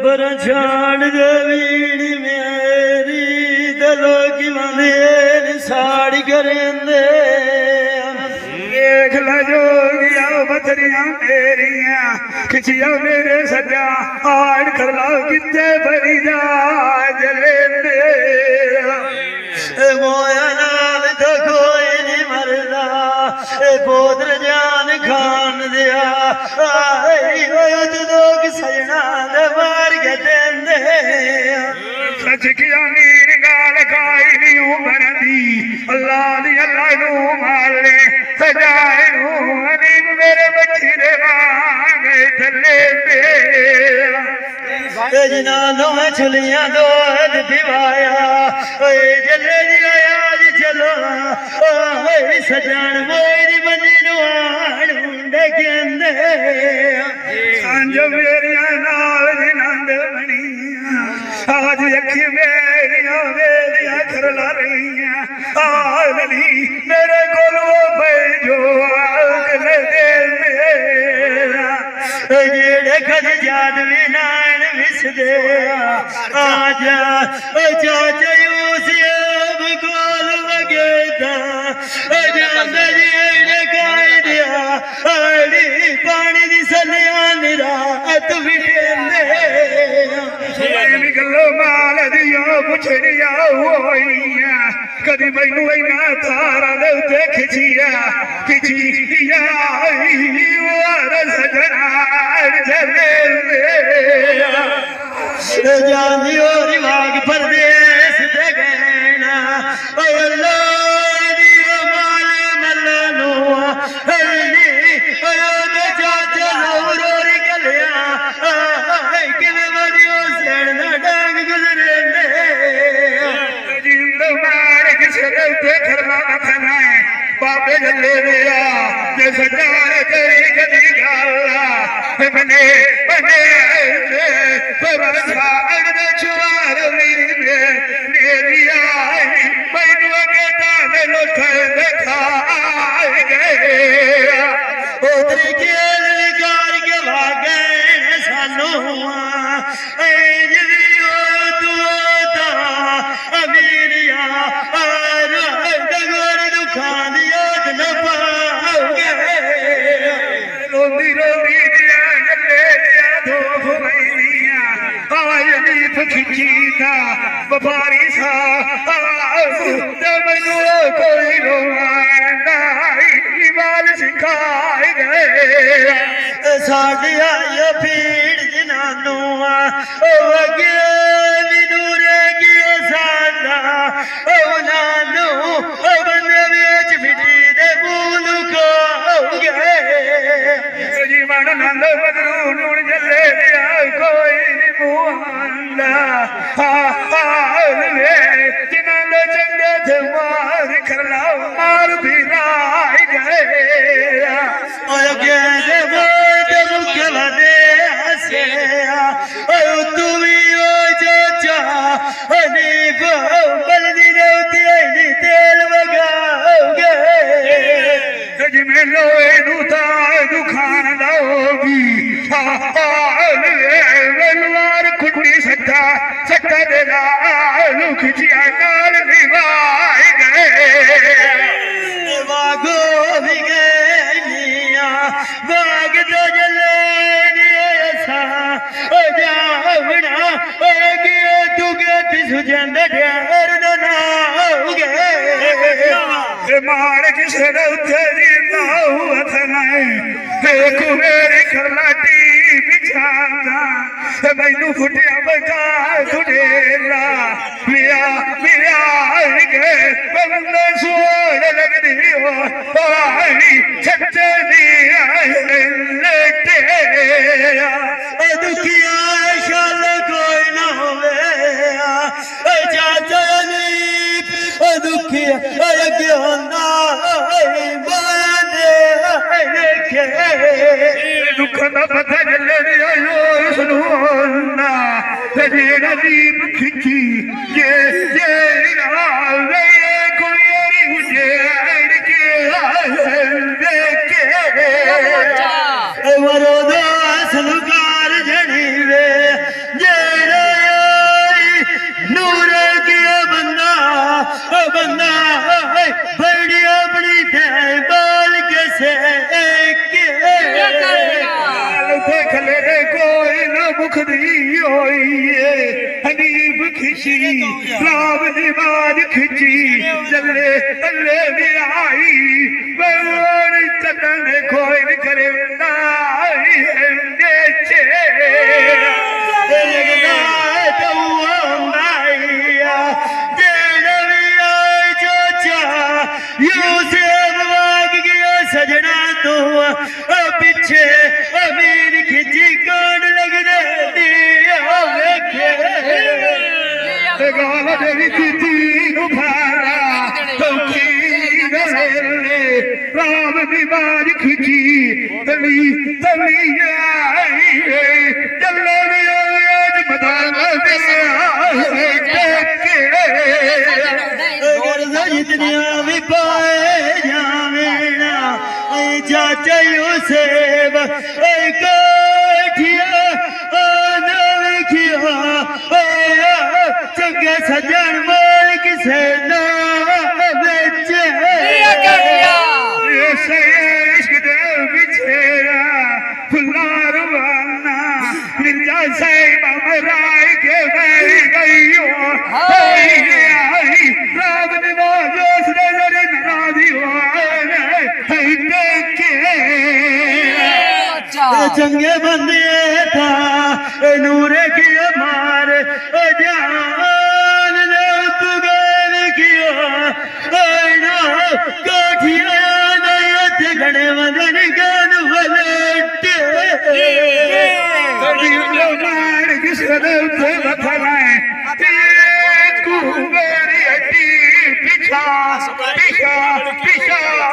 पर छाड़ देवी मेरी दलो की मंदिर साड़ी करेंदे देख लो जोगिया बदरिया मेरिया खिचिया मेरे सजा हाड़ कर लो कितने भरी जा जले मोया नाल तो कोई नहीं मरदा पोतर जान खान दिया लोग सजना दे मार के देंदे सच किया मीर गाल खाई नहीं बनदी अल्लाह दी अल्लाह नू मार ले सजाए नू अनीब मेरे बच्ची दे मांगे थले पे जनानों में छुलियां दो दिवाया जले जी आया जी चलो सजान मेरी बनी नुंडे कहंदे सांझ मेरिया नाल नंद बनिया आज अखी मेरिया मेरिया खरला रहिया आलनी मेरे कोलो भेजो अगले दिन जेड़े खज जाद में नान विसदे आजा चाचा यूसुफ कोल वगेदा जांदे जेड़े काई दिया आड़ी पानी दी सलिया निरात विटेंदे निकलो माल दियो पुछड़िया होइया कदी मैनू इना तारा दे उते खिचिया वार सजना जले जानी और वाग परदेस दे गैना अल्लाह दी माल मल्लनो हल्ली ओदे चाचा लोर गलिया किने वदियो सेण डांग गुजरेंदे जिंद मार किसे उते खरला थना बाबे जले दिया जे सजान तेरी कदी गाला बने बने परसार दे छुआर मेरी आई मैनू अगे ताने लोठ देखा गए ओतरी केल विकार के भागे सानू जदी ओ दुआता अमीरिया डगोर दुखां दिया न पाओगे रोंदी रोंदी दिया जले दिया धोख मैनिया आज नीफ खिची था व्यापारी सा मैनू कोई रोवांदा बाल सिखाए गए साढ़े आयो भीड़ जनानू अगे नूरे की सादा नानू बंदे बेच मिट्टी दे फूल खाओगे जीवन नंद बदरू नूर जले दिया कोई नहीं मुआंदा जिन्हों ने चंगे थे मार खरला मार भी राय गए अगे दे मोटे मुखे बने हसे तू भी ओ चाचा हनीफ बलदी रेवती नहीं तेल बगाओगे जिमें लोए नूता दुखान दाओगी वेलवार खुटी सट्टा सट्टा दे लाल खिचिया नाल निभाए गए वागो भी गनिया वाग तो जले सा जावना गए तू गए सुजंद ढेर नाओगे मार किसे तेरी नाऊ हथनाए देख मेरी खलाटी बिछाना मैनू फुटिया बता खुडेला मिया मिया के बंदे सोन लगदी हो पानी छत्ते दी लेटे दुखिया शाल कोई ना होवे चाचा नहीं दुखिया अगे होना दुख का पता जले सुना तेरा दीप खिची ये कोई मुझे मरो दास लुकार जनी वे जे मुख दी होई हनीफ खिची राम ने बाज खिची चले चले भी आई बरोड़ चलन कोई न करे सजना तू पिछे अमीर खिची कौन लगने गाल देवी खिची उभारा राम की बाज खिची तली तली आई चलो जितनिया भी पाए जावेना चाचा यूसेफ कोठिया देखिया चंगे सजन मोल किसे ना बेचे इश्क दे बिछेरा फुल्ला रवाना मिर्जा से ममराय के मैं गई हो राम ने बाजोस नजर नाराजी चंगे बंदे था नूरे की मार जान तू गैर किया कोठिया घड़े मदन गान वलटे पिछा पिछा पिछा